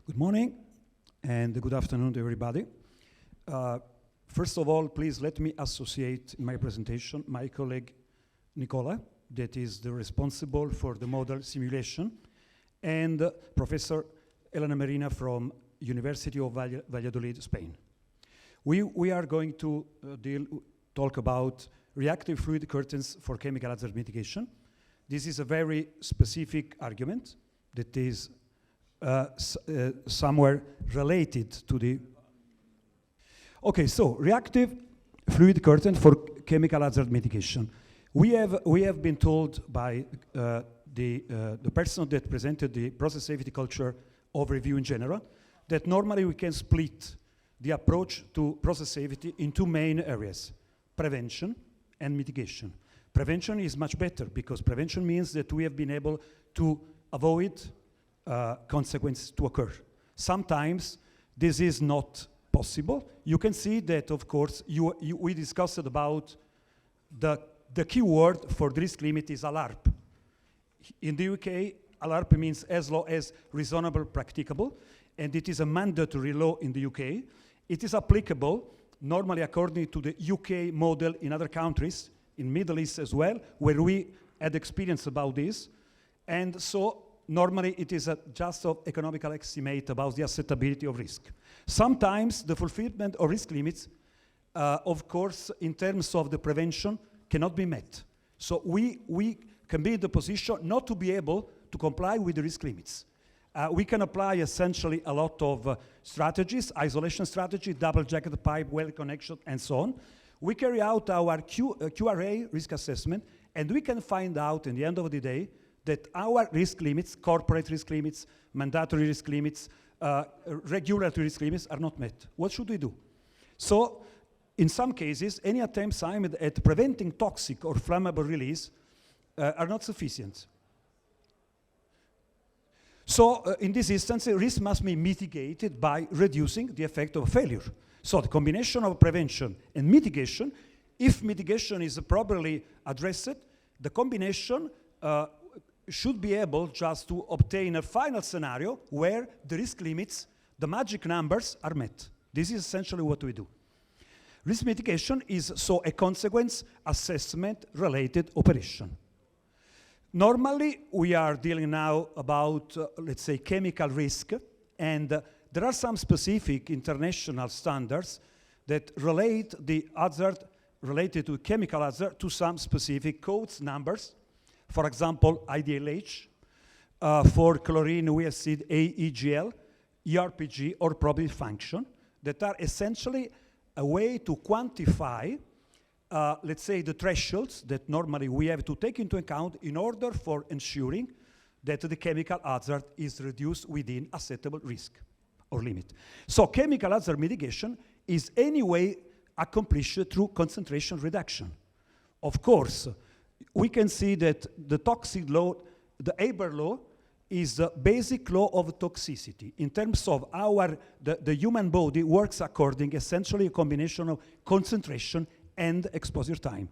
Good morning and good afternoon to everybody. First of all, please let me associate in my presentation my colleague Nicola, that is the responsible for the model simulation, and Professor Elena Marina from University of Valladolid, Spain. We are going to talk about reactive fluid curtains for chemical hazard mitigation. This is a very specific argument that is somewhere related to the... Okay, so reactive fluid curtain for chemical hazard mitigation. We have been told by the person that presented the process safety culture overview in general that normally we can split the approach to process safety in two main areas: prevention and mitigation. Prevention is much better because prevention means that we have been able to avoid consequences to occur. Sometimes this is not possible. You can see that, of course, we discussed about the key word for the risk limit is ALARP. In the UK, ALARP means as low as reasonable practicable, and it is a mandatory law in the UK. It is applicable normally according to the UK model in other countries, in Middle East as well, where we had experience about this. And so normally it is a just of economical estimate about the acceptability of risk. Sometimes the fulfillment of risk limits, of course, in terms of the prevention, cannot be met. So we can be in the position not to be able to comply with the risk limits. We can apply essentially a lot of strategies, isolation strategy, double jacket pipe, well connection, and so on. We carry out our QRA risk assessment, and we can find out in the end of the day that our risk limits, corporate risk limits, mandatory risk limits, regulatory risk limits are not met. What should we do? So, in some cases, any attempts aimed at preventing toxic or flammable release are not sufficient. So, in this instance, risk must be mitigated by reducing the effect of failure. So, the combination of prevention and mitigation, if mitigation is properly addressed, the combination should be able just to obtain a final scenario where the risk limits, the magic numbers, are met. This is essentially what we do. Risk mitigation is so a consequence assessment related operation. Normally, we are dealing now about, let's say, chemical risk, and there are some specific international standards that relate the hazard related to chemical hazard to some specific codes numbers. For example, IDLH, for chlorine we have seen AEGL, ERPG, or probability function, that are essentially a way to quantify, let's say, the thresholds that normally we have to take into account in order for ensuring that the chemical hazard is reduced within acceptable risk or limit. So chemical hazard mitigation is anyway accomplished through concentration reduction. Of course, we can see that the toxic law, the Haber law, is the basic law of toxicity. In terms of the human body works according essentially a combination of concentration and exposure time.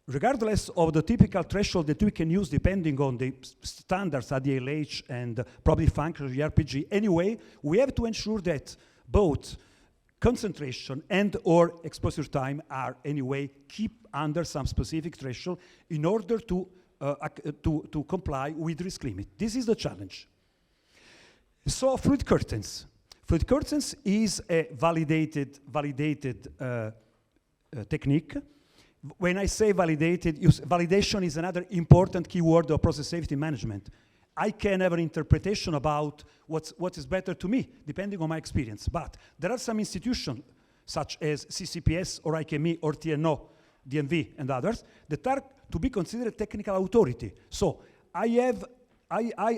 Regardless of the typical threshold that we can use depending on the standards ADLH and probability function ERPG, anyway, we have to ensure that both concentration and or exposure time are anyway keep under some specific threshold in order to comply with risk limit. This is the challenge. So fluid curtains. Fluid curtains is a validated technique. When I say validated, validation is another important keyword of process safety management. I can have an interpretation about what is better to me, depending on my experience. But there are some institutions, such as CCPS or IKME or TNO, DMV, and others, that are to be considered technical authority. So I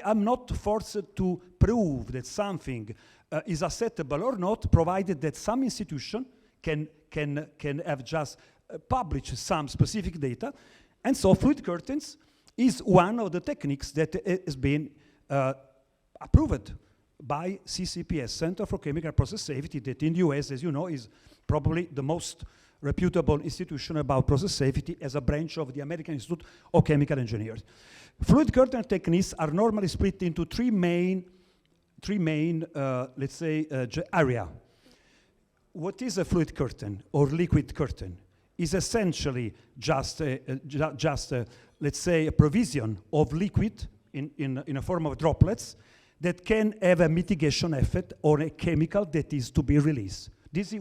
am not forced to prove that something is acceptable or not, provided that some institution can have just published some specific data. And so fluid curtains is one of the techniques that has been approved by CCPS, Center for Chemical Process Safety, that in the US, as you know, is probably the most reputable institution about process safety as a branch of the American Institute of Chemical Engineers. Fluid curtain techniques are normally split into three main let's say, area. What is a fluid curtain or liquid curtain? Is essentially just let's say, a provision of liquid in a form of droplets that can have a mitigation effect on a chemical that is to be released. This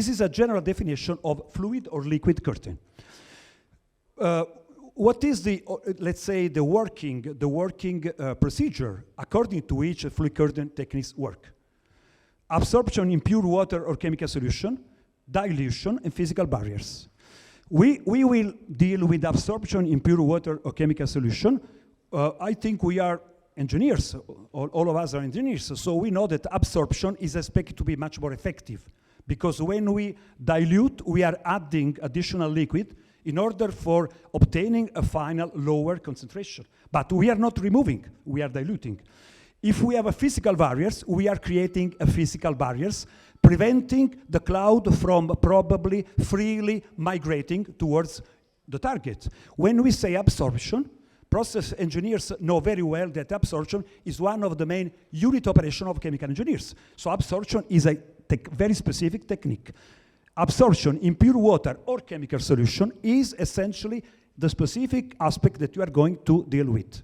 is a general definition of fluid or liquid curtain. What is let's say, the working procedure according to which fluid curtain techniques work? Absorption in pure water or chemical solution, dilution, and physical barriers. We will deal with absorption in pure water or chemical solution. I think we are engineers, all of us are engineers, so we know that absorption is expected to be much more effective, because when we dilute, we are adding additional liquid in order for obtaining a final lower concentration. But we are not removing, we are diluting. If we have a physical barriers, we are creating a physical barriers, preventing the cloud from probably freely migrating towards the target. When we say absorption, process engineers know very well that absorption is one of the main unit operation of chemical engineers. So absorption is a very specific technique. Absorption in pure water or chemical solution is essentially the specific aspect that you are going to deal with.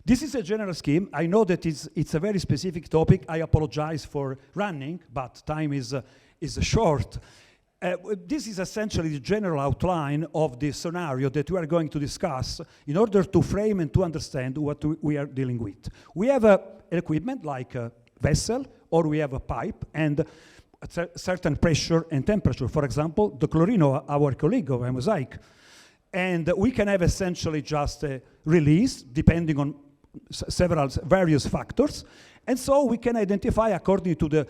This is a general scheme. I know that it's a very specific topic. I apologize for running, but time is short. This is essentially the general outline of the scenario that we are going to discuss in order to frame and to understand what we are dealing with. We have an equipment like a vessel, or we have a pipe, and a certain pressure and temperature. For example, the chlorine, our colleague of mosaic. And we can have essentially just a release depending on various factors. And so we can identify according to the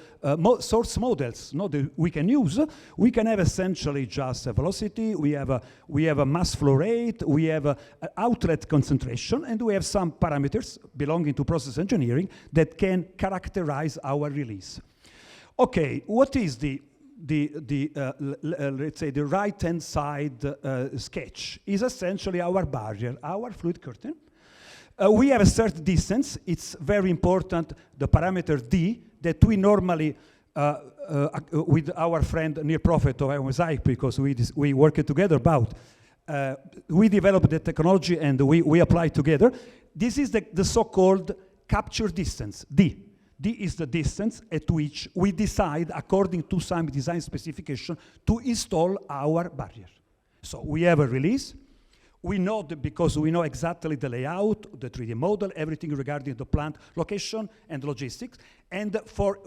source models that we can use. We can have essentially just a velocity, we have a mass flow rate, we have an outlet concentration, and we have some parameters belonging to process engineering that can characterize our release. Okay, what is let's say the right-hand side sketch is essentially our barrier, our fluid curtain. We have a certain distance. It's very important, the parameter D, that we normally, with our friend Neil Prophet of Mosaic, because we worked together about, we developed the technology and we apply together. This is the so-called capture distance, D. D is the distance at which we decide, according to some design specification, to install our barrier. So we have a release. We know that because we know exactly the layout, the 3D model, everything regarding the plant location and logistics. And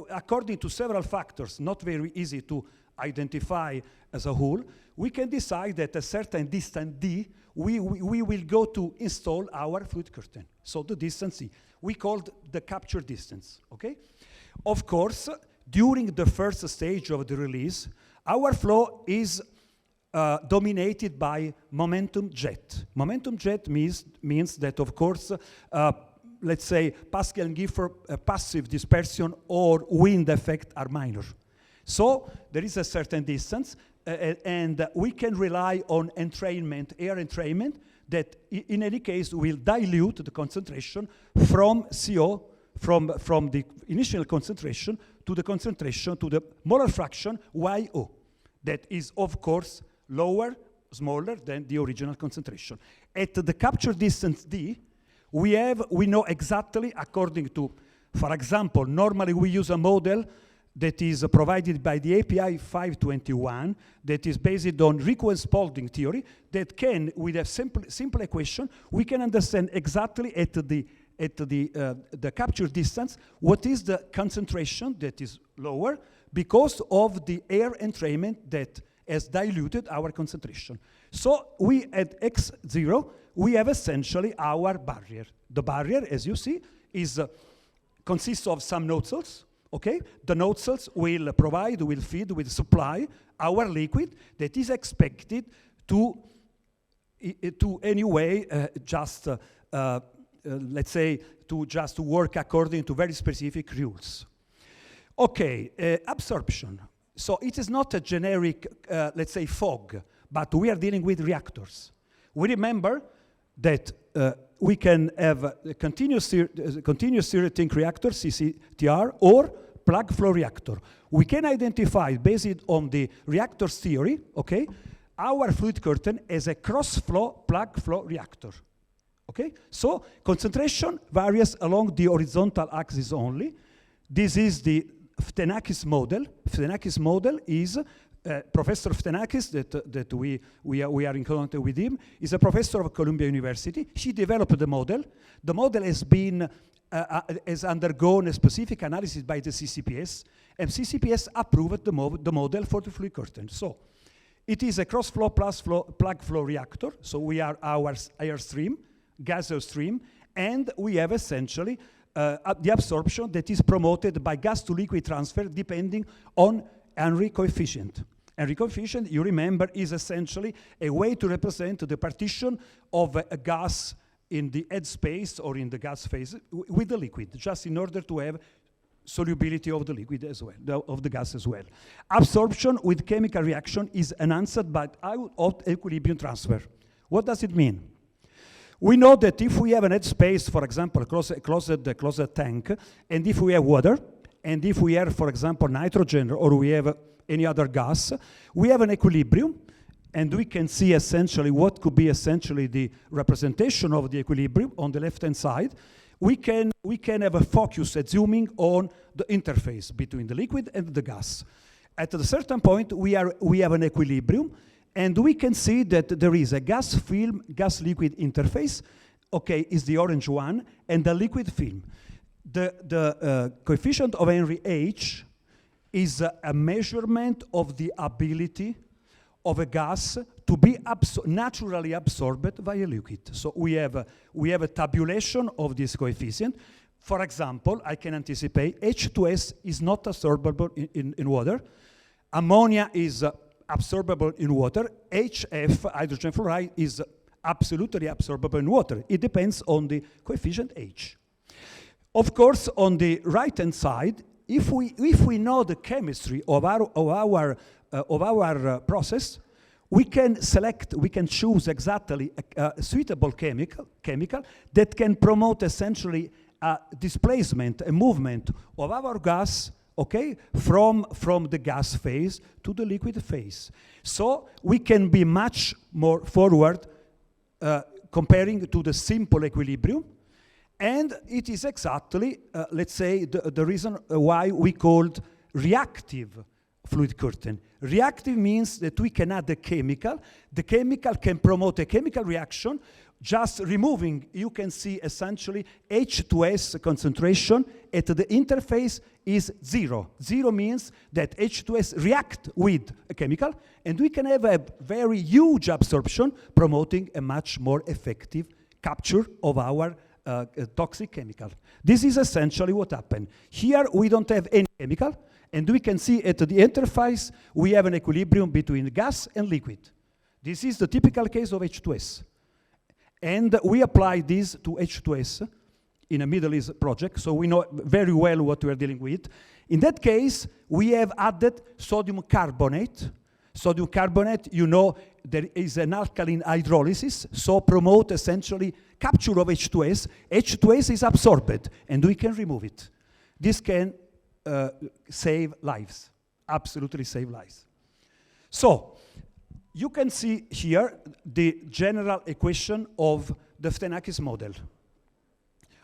according to several factors, not very easy to identify as a whole, we can decide that a certain distance D, we will go to install our fluid curtain. So the distance C, we called the capture distance, okay? Of course, during the first stage of the release, our flow is dominated by momentum jet. Momentum jet means that, of course, let's say Pascal and Gifford passive dispersion or wind effect are minor. So there is a certain distance, and we can rely on entrainment, air entrainment, that in any case will dilute the concentration from CO, from the initial concentration to the molar fraction YO. That is, of course, smaller than the original concentration. At the capture distance D, we know exactly according to, for example, normally we use a model that is provided by the API 521 that is based on Rico and Spalding theory that can, with a simple equation, we can understand exactly at the capture distance what is the concentration that is lower because of the air entrainment that has diluted our concentration. So we at X0, we have essentially our barrier. The barrier, as you see, consists of some nozzles. Okay, the nozzles will feed, will supply our liquid that is expected to anyway let's say, to just work according to very specific rules. Okay, absorption. So it is not a generic, let's say, fog, but we are dealing with reactors. We remember that we can have a continuous theoretic reactor, CCTR, or plug flow reactor. We can identify, based on the reactor's theory, okay, our fluid curtain as a cross-flow plug flow reactor. Okay, so concentration varies along the horizontal axis only. This is the Ftenakis model. Ftenakis model is Professor Ftenakis, that we are in contact with him, is a professor of Columbia University. She developed the model. The model has undergone a specific analysis by the CCPS, and CCPS approved the model for the fluid curtain. So it is a cross-flow plug flow reactor. So we are our airstream, gaseous stream, and we have essentially the absorption that is promoted by gas to liquid transfer depending on Henry coefficient. Henry coefficient, you remember, is essentially a way to represent the partition of a gas in the headspace or in the gas phase with the liquid, just in order to have solubility of the liquid as well, of the gas as well. Absorption with chemical reaction is enhanced by equilibrium transfer. What does it mean? We know that if we have an headspace, for example, a closed tank, and if we have water, and if we have, for example, nitrogen, or we have any other gas, we have an equilibrium, and we can see essentially what could be essentially the representation of the equilibrium on the left-hand side. We can have a focus, a zooming on the interface between the liquid and the gas. At a certain point, we have an equilibrium, and we can see that there is a gas film, gas-liquid interface, okay, is the orange one, and the liquid film. The coefficient of Henry H is a measurement of the ability of a gas to be naturally absorbed by a liquid. So we have a tabulation of this coefficient. For example, I can anticipate H2S is not absorbable in water. Ammonia is absorbable in water. HF, hydrogen fluoride, is absolutely absorbable in water. It depends on the coefficient H. Of course, on the right-hand side, if we know the chemistry of our process, we can choose exactly a suitable chemical that can promote essentially a displacement, a movement of our gas, okay, from the gas phase to the liquid phase. So we can be much more forward comparing to the simple equilibrium. And it is exactly, let's say, the reason why we called reactive fluid curtain. Reactive means that we can add a chemical. The chemical can promote a chemical reaction. Just removing, you can see essentially H2S concentration at the interface is 0. 0 means that H2S react with a chemical, and we can have a very huge absorption, promoting a much more effective capture of our toxic chemical. This is essentially what happened. Here we don't have any chemical, and we can see at the interface we have an equilibrium between gas and liquid. This is the typical case of H2S. And we apply this to H2S in a Middle East project, so we know very well what we are dealing with. In that case, we have added sodium carbonate. Sodium carbonate, you know, there is an alkaline hydrolysis, so promote essentially capture of H2S. H2S is absorbed, and we can remove it. This can save lives, absolutely save lives. So, you can see here the general equation of the Ftenakis model.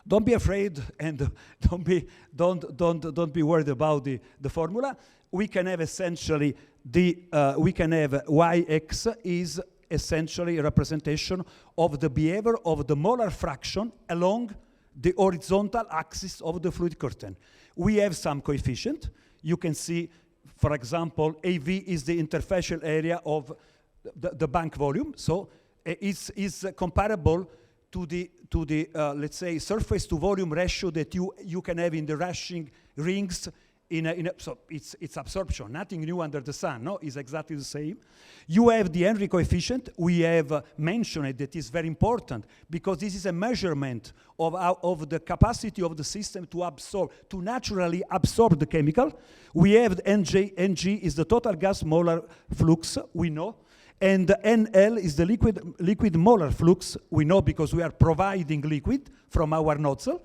Don't be afraid, and don't be worried about the formula. We can have essentially we can have Yx is essentially a representation of the behavior of the molar fraction along the horizontal axis of the fluid curtain. We have some coefficient. You can see, for example, AV is the interfacial area of the bank volume. So it's comparable to the let's say surface to volume ratio that you can have in the rushing rings. So it's absorption, nothing new under the sun, no? It's exactly the same. You have the Henry coefficient. We have mentioned it, that is very important, because this is a measurement of the capacity of the system to naturally absorb the chemical. We have the NG is the total gas molar flux, we know. And NL is the liquid molar flux, we know because we are providing liquid from our nozzle.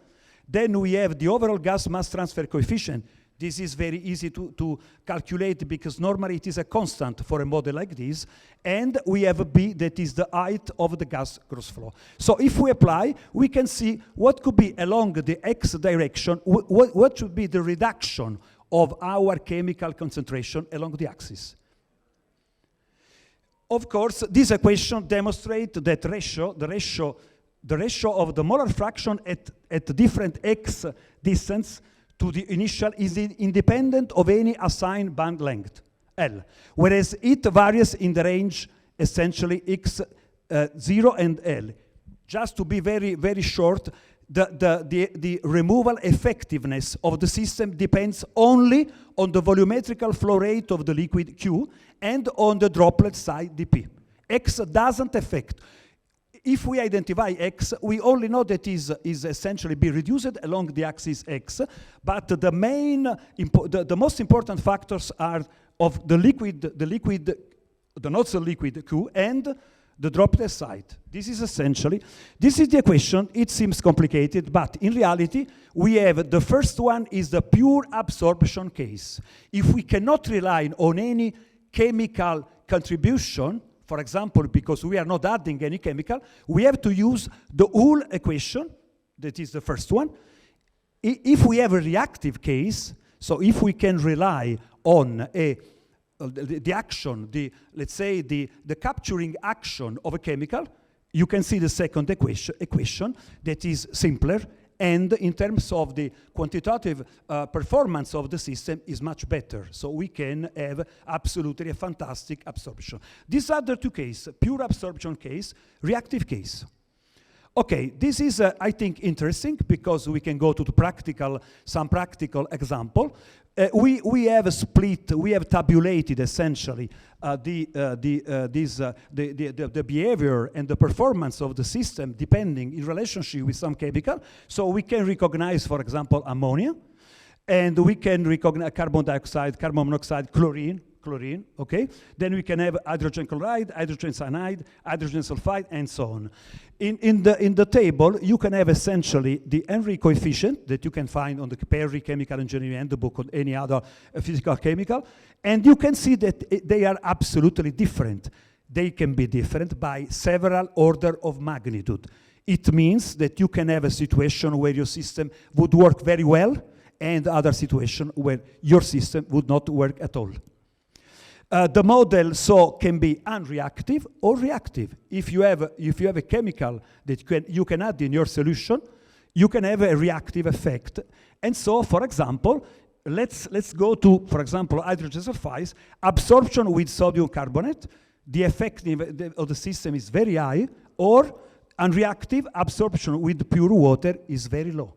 Then we have the overall gas mass transfer coefficient. This is very easy to calculate because normally it is a constant for a model like this. And we have a B that is the height of the gas cross flow. So if we apply, we can see what could be along the X direction, what should be the reduction of our chemical concentration along the axis. Of course, this equation demonstrates that the ratio of the molar fraction at different X distance to the initial is independent of any assigned band length, L, whereas it varies in the range essentially X 0 and L. Just to be very, very short, the removal effectiveness of the system depends only on the volumetrical flow rate of the liquid Q and on the droplet size dP. X doesn't affect. If we identify X, we only know that is essentially be reduced along the axis X, but the most important factors are of the nozzle liquid Q and the droplet side. This is the equation. It seems complicated, but in reality, we have the first one is the pure absorption case. If we cannot rely on any chemical contribution, for example, because we are not adding any chemical, we have to use the Hull equation, that is the first one. If we have a reactive case, so if we can rely on the action, let's say the capturing action of a chemical, you can see the second equation that is simpler, and in terms of the quantitative performance of the system is much better. So we can have absolutely a fantastic absorption. These other two cases, pure absorption case, reactive case. Okay, this is, I think, interesting because we can go to some practical example. We have split, we have tabulated essentially the behavior and the performance of the system depending in relationship with some chemical. So we can recognize, for example, ammonia, and we can recognize carbon dioxide, carbon monoxide, chlorine, okay? Then we can have hydrogen chloride, hydrogen cyanide, hydrogen sulfide, and so on. In the table, you can have essentially the Henry coefficient that you can find on the Perry Chemical Engineering Handbook or any other physical chemical, and you can see that they are absolutely different. They can be different by several order of magnitude. It means that you can have a situation where your system would work very well, and other situation where your system would not work at all. The model can be unreactive or reactive. If you have a chemical that you can add in your solution, you can have a reactive effect. And so, for example, let's go to, for example, hydrogen sulfides. Absorption with sodium carbonate, the effectiveness of the system is very high, or unreactive absorption with pure water is very low.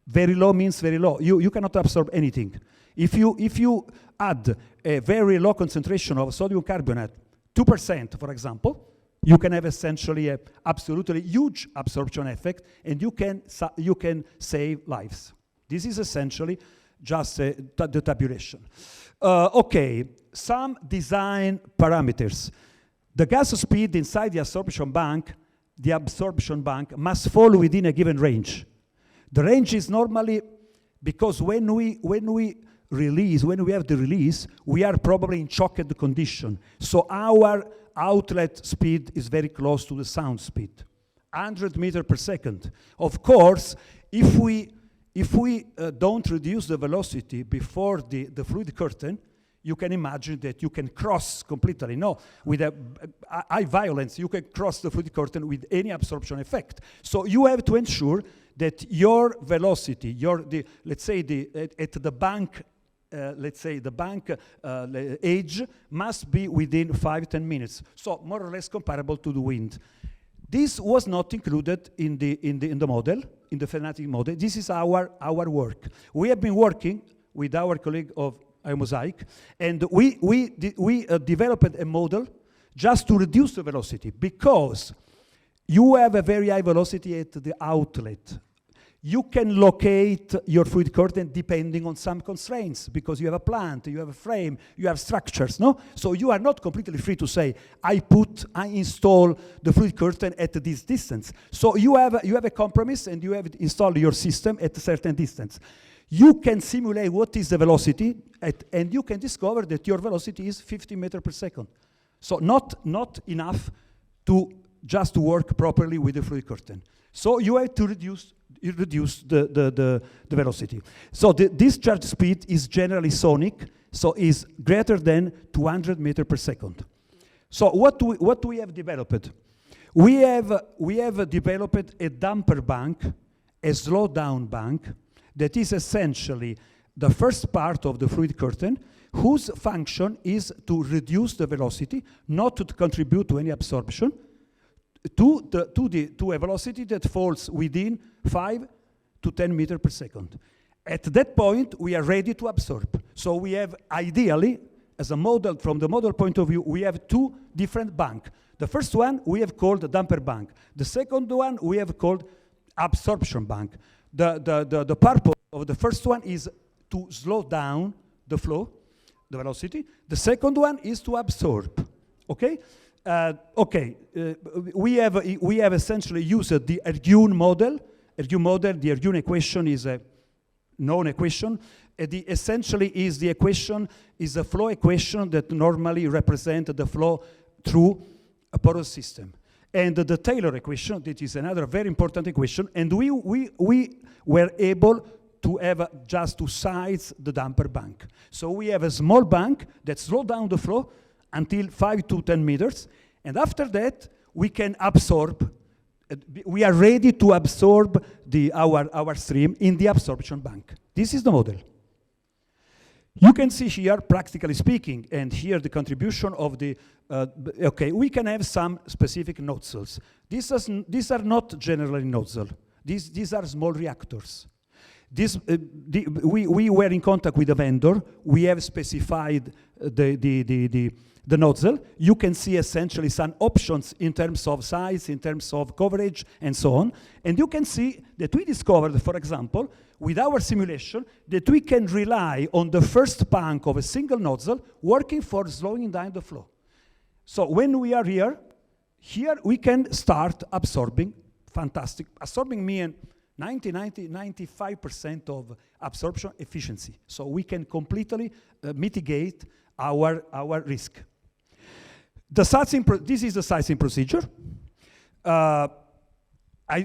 Very low means very low. You cannot absorb anything. If you add a very low concentration of sodium carbonate, 2%, for example, you can have essentially an absolutely huge absorption effect, and you can save lives. This is essentially just the tabulation. Okay, some design parameters. The gas speed inside the absorption bank must fall within a given range. The range is normally, because when we have the release, we are probably in choked condition. So our outlet speed is very close to the sound speed, 100 meters per second. Of course, if we don't reduce the velocity before the fluid curtain, you can imagine that you can cross completely. No, with a high violence, you can cross the fluid curtain with any absorption effect. So you have to ensure that your velocity, let's say at the bank, edge must be within 5-10 minutes. So more or less comparable to the wind. This was not included in the model, in the fanatic model. This is our work. We have been working with our colleague of Mosaic, and we developed a model just to reduce the velocity, because you have a very high velocity at the outlet. You can locate your fluid curtain depending on some constraints, because you have a plant, you have a frame, you have structures, no? So you are not completely free to say, I install the fluid curtain at this distance. So you have a compromise, and you have installed your system at a certain distance. You can simulate what is the velocity, and you can discover that your velocity is 50 meters per second. So not enough to just work properly with the fluid curtain. So you have to reduce the velocity. So the discharge speed is generally sonic, so is greater than 200 meters per second. So what we have developed? We have developed a damper bank, a slow down bank, that is essentially the first part of the fluid curtain, whose function is to reduce the velocity, not to contribute to any absorption, to a velocity that falls within 5 to 10 meters per second. At that point, we are ready to absorb. So we have, ideally, as a model, from the model point of view, we have two different banks. The first one we have called the damper bank. The second one we have called absorption bank. The purpose of the first one is to slow down the flow, the velocity. The second one is to absorb, okay? We have essentially used the Ergun model. The Ergun equation is a known equation. Essentially is the equation, is a flow equation that normally represents the flow through a porous system. And the Taylor equation, that is another very important equation, and we were able to have just to size the damper bank. So we have a small bank that slows down the flow until 5 to 10 meters, and after that we can absorb. We are ready to absorb our stream in the absorption bank. This is the model. You can see here, practically speaking, and here the contribution of the, we can have some specific nozzles. These are not generally nozzles. These are small reactors. We were in contact with a vendor. We have specified the nozzle. You can see essentially some options in terms of size, in terms of coverage, and so on. And you can see that we discovered, for example, with our simulation, that we can rely on the first bank of a single nozzle working for slowing down the flow. So when we are here we can start absorbing. Fantastic. Absorbing means 95% of absorption efficiency. So we can completely mitigate our risk. This is the sizing procedure.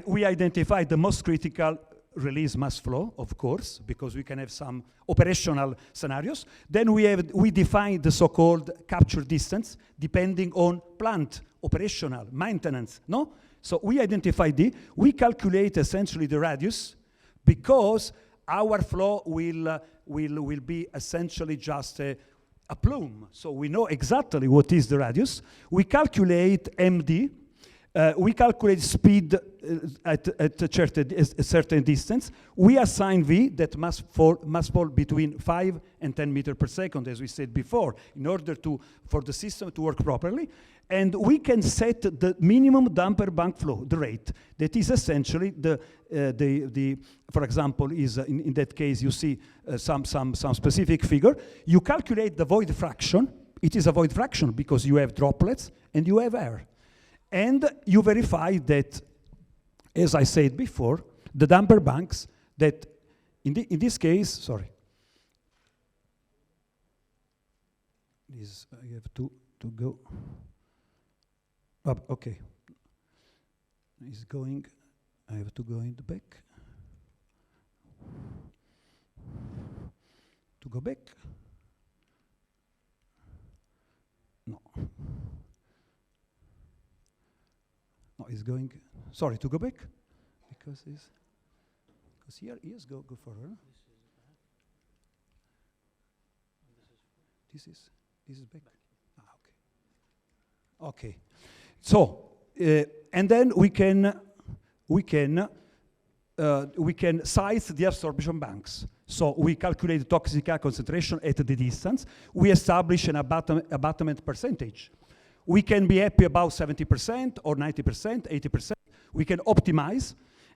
We identified the most critical release mass flow, of course, because we can have some operational scenarios. Then we define the so-called capture distance, depending on plant, operational, maintenance, no? So we identify we calculate essentially the radius, because our flow will be essentially just a plume. So we know exactly what is the radius. We calculate MD. We calculate speed at a certain distance. We assign V that must fall between 5 and 10 meters per second, as we said before, in order for the system to work properly. And we can set the minimum damper bank flow, the rate. That is essentially for example, is in that case you see some specific figure. You calculate the void fraction. It is a void fraction because you have droplets and you have air. And you verify that, as I said before, the damper banks that, in this case, sorry. I have to go. Okay. It's going. I have to go in the back. To go back. No. No, it's going. Sorry, to go back, because here is go forward. This is back. Ah, okay. Okay. So and then we can size the absorption banks. So we calculate the toxic air concentration at the distance. We establish an abatement percentage. We can be happy about 70% or 90%, 80%. We can optimize,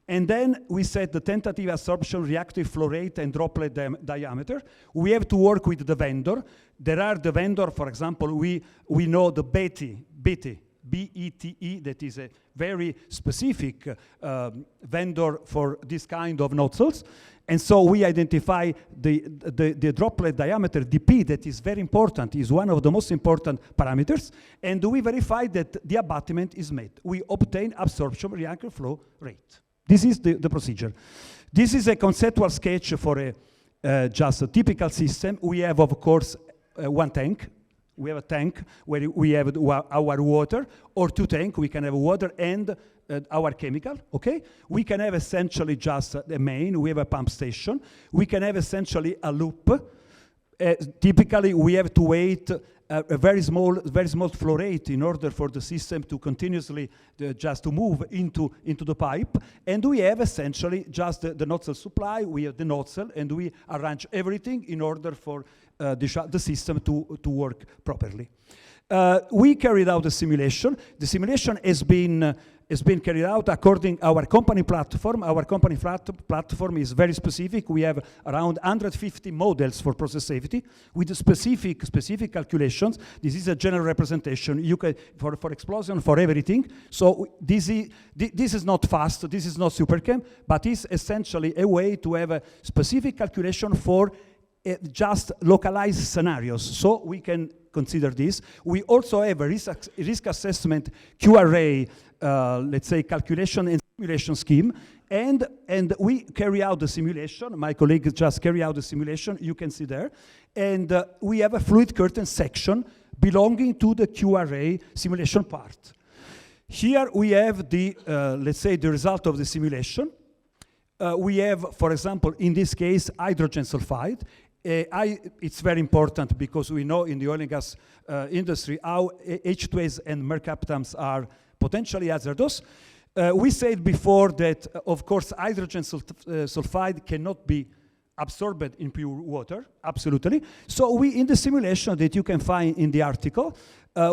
And then we set the tentative absorption, reactive flow rate, and droplet diameter. We have to work with the vendor. There are the vendor, for example, we know the BETE, B-E-T-E, that is a very specific vendor for this kind of nozzles. And so we identify the droplet diameter, dP, that is very important, is one of the most important parameters. And we verify that the abutment is met. We obtain absorption reactive flow rate. This is the procedure. This is a conceptual sketch for just a typical system. We have, of course, one tank. We have a tank where we have our water, or two tanks. We can have water and our chemical, okay? We can have essentially just a main. We have a pump station. We can have essentially a loop. Typically, we have to wait a very small flow rate in order for the system to continuously just to move into the pipe. And we have essentially just the nozzle supply. We have the nozzle, and we arrange everything in order for the system to work properly. We carried out a simulation. The simulation has been carried out according our company platform. Our company platform is very specific. We have around 150 models for process safety with specific calculations. This is a general representation. You can for explosion, for everything. So this is not fast. This is not superchem, but it's essentially a way to have a specific calculation for just localized scenarios. So we can consider this. We also have a risk assessment QRA, let's say, calculation and simulation scheme. And we carry out the simulation. My colleague just carry out the simulation. You can see there. And we have a fluid curtain section belonging to the QRA simulation part. Here we have the, let's say, the result of the simulation. We have, for example, in this case, hydrogen sulfide. It's very important because we know in the oil and gas industry how H2S and mercaptans are potentially hazardous. We said before that, of course, hydrogen sulfide cannot be absorbed in pure water, absolutely. So in the simulation that you can find in the article,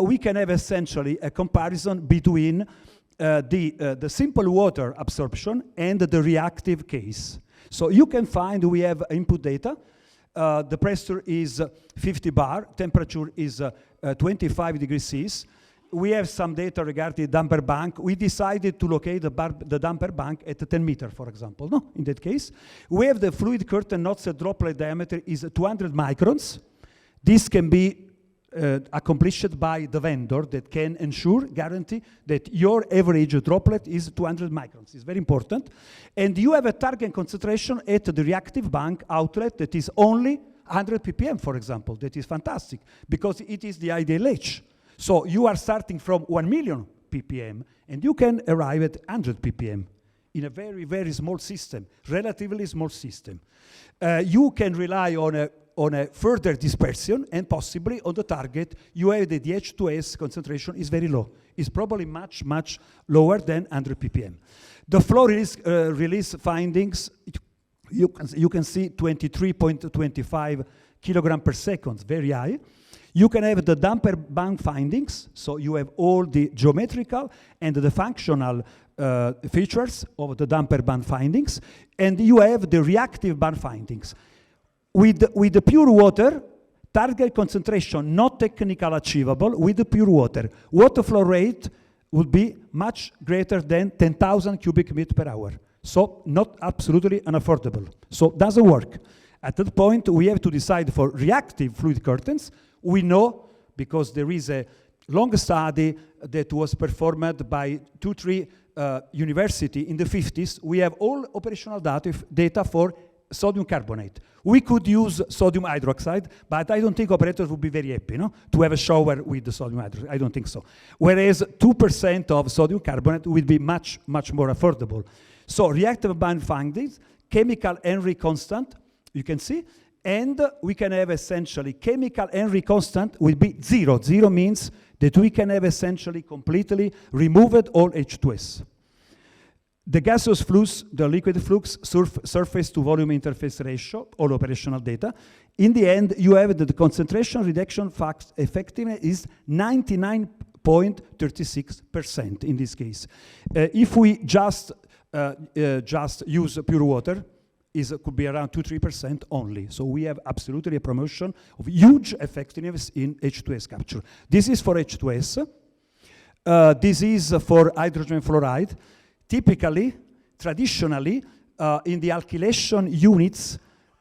we can have essentially a comparison between the simple water absorption and the reactive case. So you can find we have input data. The pressure is 50 bar, temperature is 25 degrees Celsius. We have some data regarding the damper bank. We decided to locate the damper bank at 10 meters, for example, no? In that case. We have the fluid curtain nozzle droplet diameter is 200 microns. This can be accomplished by the vendor that can guarantee that your average droplet is 200 microns. It's very important. And you have a target concentration at the reactive bank outlet that is only 100 ppm, for example. That is fantastic because it is the ideal H. So you are starting from 1 million ppm and you can arrive at 100 ppm in a very, very small system, relatively small system. You can rely on a further dispersion, and possibly on the target, you have that the H2S concentration is very low. It's probably much, much lower than 100 ppm. The flow release findings, you can see 23.25 kilogram per second, very high. You can have the damper bank findings, so you have all the geometrical and the functional features of the damper band findings, and you have the reactive band findings. With the pure water, target concentration not technical achievable with the pure water. Water flow rate would be much greater than 10,000 cubic meters per hour. So not absolutely unaffordable. So doesn't work. At that point, we have to decide for reactive fluid curtains. We know, because there is a long study that was performed by 2-3 universities in the 50s, we have all operational data for sodium carbonate. We could use sodium hydroxide, but I don't think operators would be very happy, no? To have a shower with the sodium hydroxide. I don't think so. Whereas 2% of sodium carbonate will be much, much more affordable. So reactive band findings, chemical Henry constant, you can see, and we can have essentially chemical Henry constant will be 0. 0 means that we can have essentially completely removed all H2S. The gaseous flux, the liquid flux, surface to volume interface ratio, all operational data. In the end, you have the concentration reduction effectiveness is 99.36% in this case. If we just just use pure water could be around 2-3% only. So we have absolutely a promotion of huge effectiveness in H2S capture. This is for H2S. This is for hydrogen fluoride. Typically, traditionally, in the alkylation units,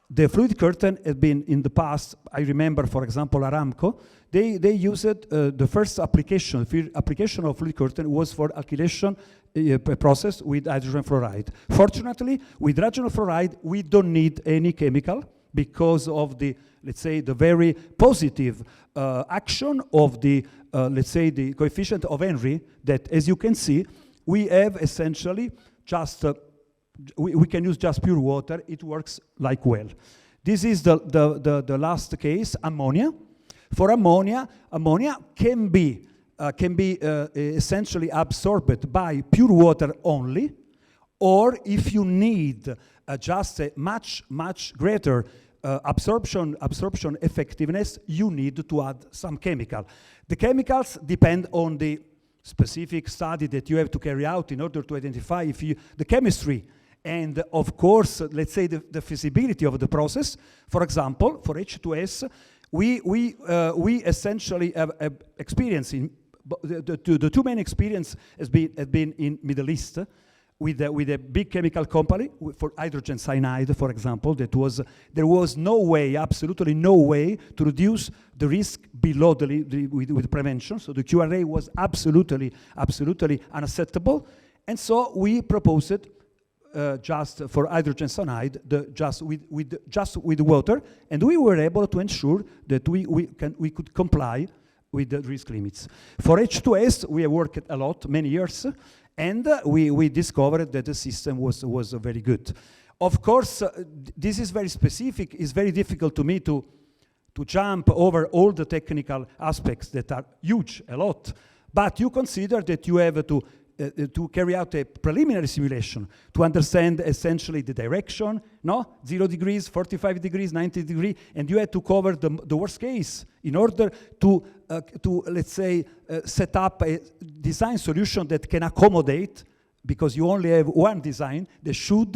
the fluid curtain had been in the past, I remember, for example, Aramco, they used the first application of fluid curtain was for alkylation process with hydrogen fluoride. Fortunately, with hydrogen fluoride, we don't need any chemical because of the, let's say, the very positive action of the, let's say, the coefficient of Henry that, as you can see, we have essentially just, we can use just pure water, it works like well. This is the last case, ammonia. For ammonia, ammonia can be essentially absorbed by pure water only, or if you need just a much greater absorption effectiveness, you need to add some chemical. The chemicals depend on the specific study that you have to carry out in order to identify if the chemistry and, of course, let's say the feasibility of the process. For example, for H2S, we essentially have experience in the two main experience has been in Middle East with a big chemical company for hydrogen cyanide, for example. There was no way, absolutely no way, to reduce the risk below with prevention. So the QRA was absolutely unacceptable, and so we proposed it. Just for hydrogen cyanide, just with water, and we were able to ensure that we could comply with the risk limits. For H2S, we have worked a lot, many years, and we discovered that the system was very good. Of course, this is very specific. It's very difficult to me to jump over all the technical aspects that are huge, a lot. But you consider that you have to carry out a preliminary simulation to understand essentially the direction, 0 degrees, 45 degrees, 90 degrees, and you had to cover the worst case in order to let's say, set up a design solution that can accommodate, because you only have one design that should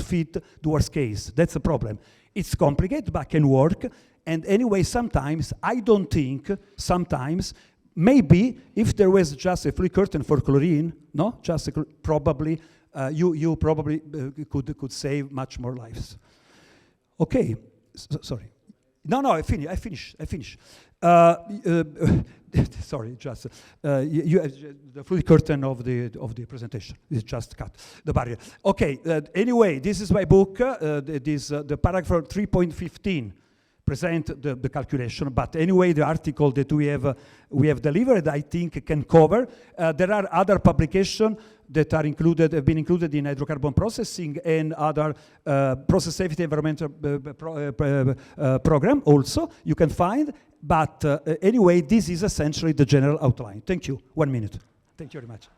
fit the worst case. That's the problem. It's complicated, but can work. And anyway, sometimes, I don't think, sometimes, maybe if there was just a fluid curtain for chlorine, probably you probably could save much more lives. Okay, sorry. No, I finish. Sorry, just the fluid curtain of the presentation is just cut the barrier. Okay. Anyway, this is my book. The paragraph 3.15. Present the calculation, but anyway, the article that we have delivered, I think, can cover. There are other publications that have been included in hydrocarbon processing and other process safety environmental program also you can find. But anyway, this is essentially the general outline. Thank you. 1 minute. Thank you very much.